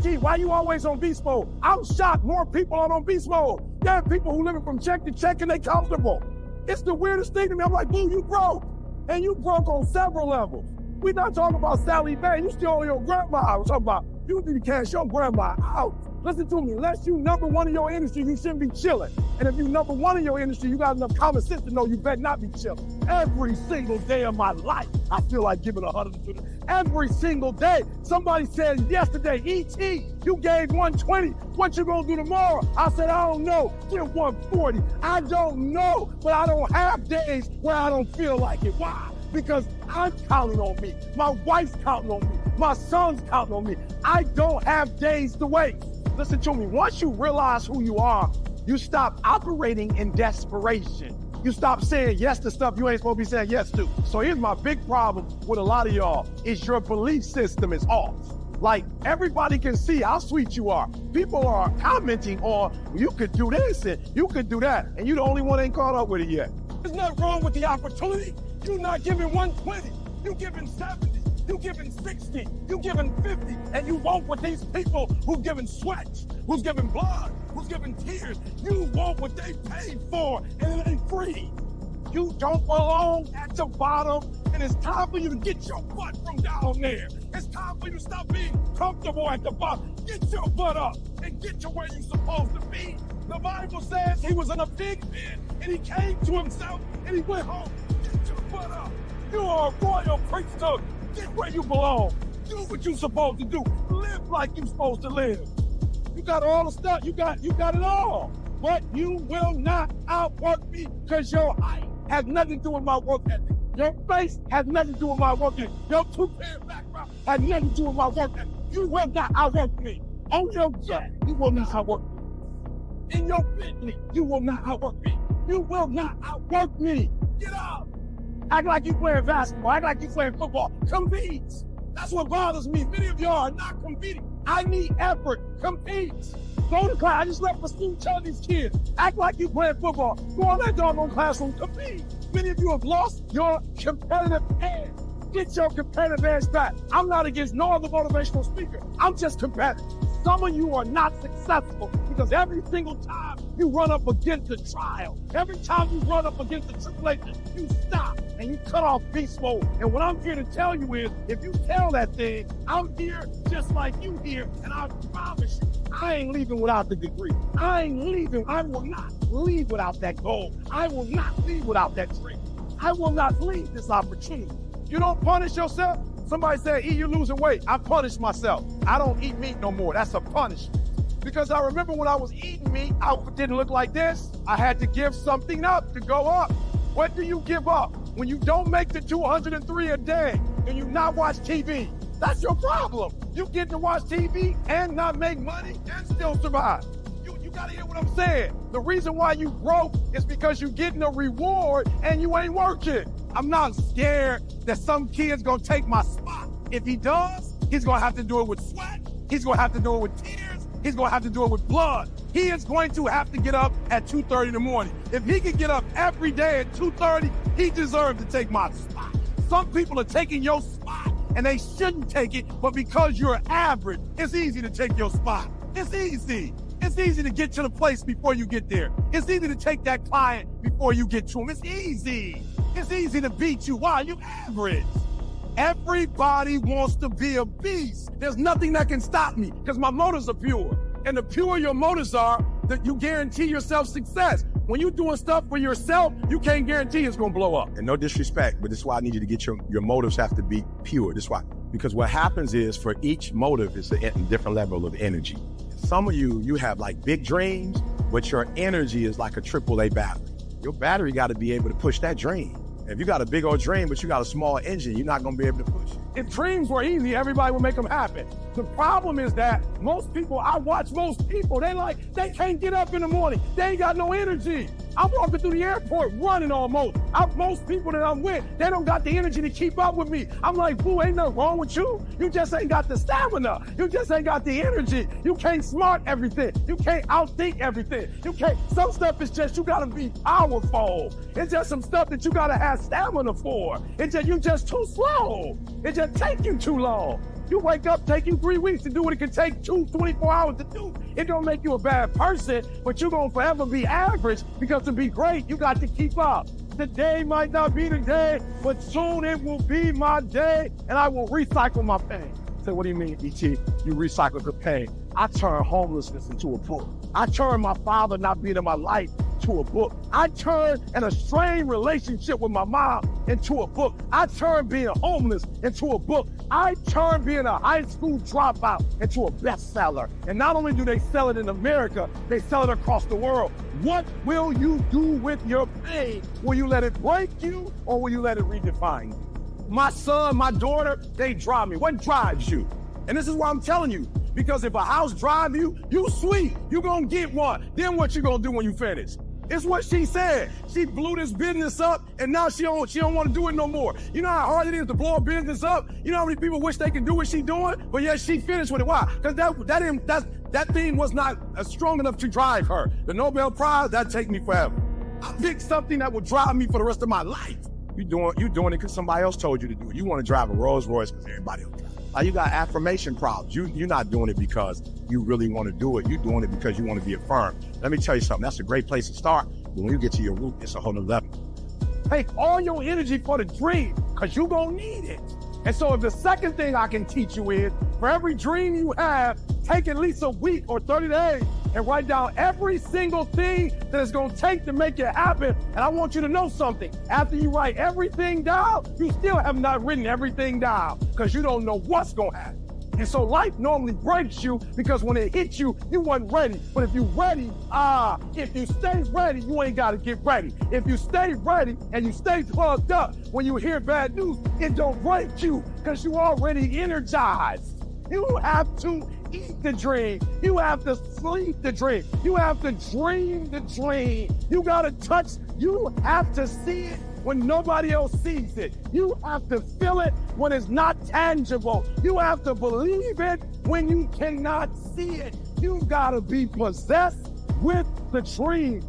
Gee, why you always on beast mode? I'm shocked more people are on beast mode. There are people who living from check to check and they comfortable. It's the weirdest thing to me. I'm like, boo, you broke. And you broke on several levels. We're not talking about Sally Mae. You still on your grandma. We're talking about you need to cash your grandma out. Listen to me, unless you number one in your industry, you shouldn't be chilling. And if you number one in your industry, you got enough common sense to know you better not be chilling. Every single day of my life, I feel like giving 120. Every single day. Somebody said yesterday, E.T., you gave 120. What you gonna do tomorrow? I said, I don't know. Give 140. I don't know, but I don't have days where I don't feel like it. Why? Because I'm counting on me. My wife's counting on me. My son's counting on me. I don't have days to waste. Listen to me, once you realize who you are, you stop operating in desperation. You stop saying yes to stuff you ain't supposed to be saying yes to. So here's my big problem with a lot of y'all, is your belief system is off. Like, everybody can see how sweet you are. People are commenting on, you could do this and you could do that, and you the only one ain't caught up with it yet. There's nothing wrong with the opportunity. You're not giving 120, you're giving 70. You giving 60, you giving 50, and you want what these people who's giving sweat, who's giving blood, who's giving tears, you want what they paid for, and it ain't free. You don't belong at the bottom, and it's time for you to get your butt from down there. It's time for you to stop being comfortable at the bottom. Get your butt up and get to where you're supposed to be. The Bible says he was in a pig pen, and he came to himself, and he went home. Get your butt up. You are a royal priesthood. Get where you belong. Do what you're supposed to do. Live like you're supposed to live. You got all the stuff. You got it all. But you will not outwork me because your height has nothing to do with my work ethic. Your face has nothing to do with my work ethic. Your two-parent background has nothing to do with my work ethic. You will not outwork me. On your job, you will not outwork me. In your business, you will not outwork me. You will not outwork me. Get up. Act like you playing basketball. Act like you playing football. Compete. That's what bothers me. Many of y'all are not competing. I need effort. Compete. Go to class. I just left for school telling these kids, act like you playing football. Go on that doggone classroom. Compete. Many of you have lost your competitive edge. Get your competitive edge back. I'm not against no other motivational speaker. I'm just competitive. Some of you are not successful because every single time you run up against a trial, every time you run up against a tribulation, you stop and you cut off beast mode. And what I'm here to tell you is, if you tell that thing, I'm here just like you here, and I promise you, I ain't leaving without the degree. I ain't leaving. I will not leave without that goal. I will not leave without that dream. I will not leave this opportunity. You don't punish yourself. Somebody said, E, you're losing weight. I punish myself. I don't eat meat no more. That's a punishment. Because I remember when I was eating meat, I didn't look like this. I had to give something up to go up. What do you give up? When you don't make the 203 a day and you not watch TV, that's your problem. You get to watch TV and not make money and still survive. You gotta hear what I'm saying. The reason why you broke is because you're getting a reward and you ain't working. I'm not scared that some kid's gonna take my spot. If he does, he's gonna have to do it with sweat. He's gonna have to do it with tears. He's gonna have to do it with blood. He is going to have to get up at 2:30 in the morning. If he can get up every day at 2:30, he deserves to take my spot. Some people are taking your spot and they shouldn't take it, but because you're average, it's easy to take your spot. It's easy. It's easy to get to the place before you get there. It's easy to take that client before you get to him. It's easy. It's easy to beat you. Why? You average. Everybody wants to be a beast. There's nothing that can stop me because my motives are pure. And the purer your motives are, that you guarantee yourself success. When you're doing stuff for yourself, you can't guarantee it's gonna blow up. And no disrespect, but this is why I need you to get your motives have to be pure. This is why. Because what happens is, for each motive is a different level of energy. Some of you have like big dreams, but your energy is like a AAA battery. Your battery got to be able to push that dream. If you got a big old dream, but you got a small engine, you're not going to be able to push it. If dreams were easy, everybody would make them happen. The problem is that most people, I watch most people, they can't get up in the morning. They ain't got no energy. I'm walking through the airport running almost. Most people that I'm with, they don't got the energy to keep up with me. I'm like, boo, ain't nothing wrong with you. You just ain't got the stamina. You just ain't got the energy. You can't smart everything. You can't outthink everything. Some stuff is just, you gotta be powerful. It's just some stuff that you gotta have stamina for. You just too slow. It just take you too long. You wake up, take you 3 weeks to do what it can take 24 hours to do. It don't make you a bad person, but you're going to forever be average, because to be great, you got to keep up. Today might not be the day, but soon it will be my day, and I will recycle my pain. So what do you mean, E.T.? You recycle the pain. I turn homelessness into a book. I turn my father not being in my life to a book. I turn an estranged relationship with my mom into a book. I turn being homeless into a book. I turn being a high school dropout into a bestseller. And not only do they sell it in America, they sell it across the world. What will you do with your pain? Will you let it break you, or will you let it redefine you? My son, my daughter, they drive me. What drives you? And this is why I'm telling you, because if a house drives you, you sweet, you gonna get one. Then what you gonna do when you finish? It's what she said. She blew this business up, and now she don't want to do it no more. You know how hard it is to blow a business up? You know how many people wish they could do what she doing? But yet she finished with it. Why? Because that thing was not strong enough to drive her. The Nobel Prize, that take me forever. I picked something that will drive me for the rest of my life. You doing it because somebody else told you to do it. You want to drive a Rolls Royce because everybody else. You got affirmation problems. You're not doing it because you really want to do it. You're doing it because you want to be affirmed. Let me tell you something. That's a great place to start. But when you get to your root, it's a whole nother level. Take all your energy for the dream, because you're going to need it. And so if the second thing I can teach you is, for every dream you have, take at least a week or 30 days and write down every single thing that it's going to take to make it happen. And I want you to know something. After you write everything down, you still have not written everything down, because you don't know what's going to happen. And so life normally breaks you, because when it hits you, you wasn't ready. But if you're ready, if you stay ready, you ain't got to get ready. If you stay ready and you stay plugged up, when you hear bad news, it don't break you, because you already energized. You have to eat the dream. You have to sleep the dream. You have to dream the dream. You got to touch. You have to see it when nobody else sees it. You have to feel it when it's not tangible. You have to believe it when you cannot see it. You gotta be possessed with the dream.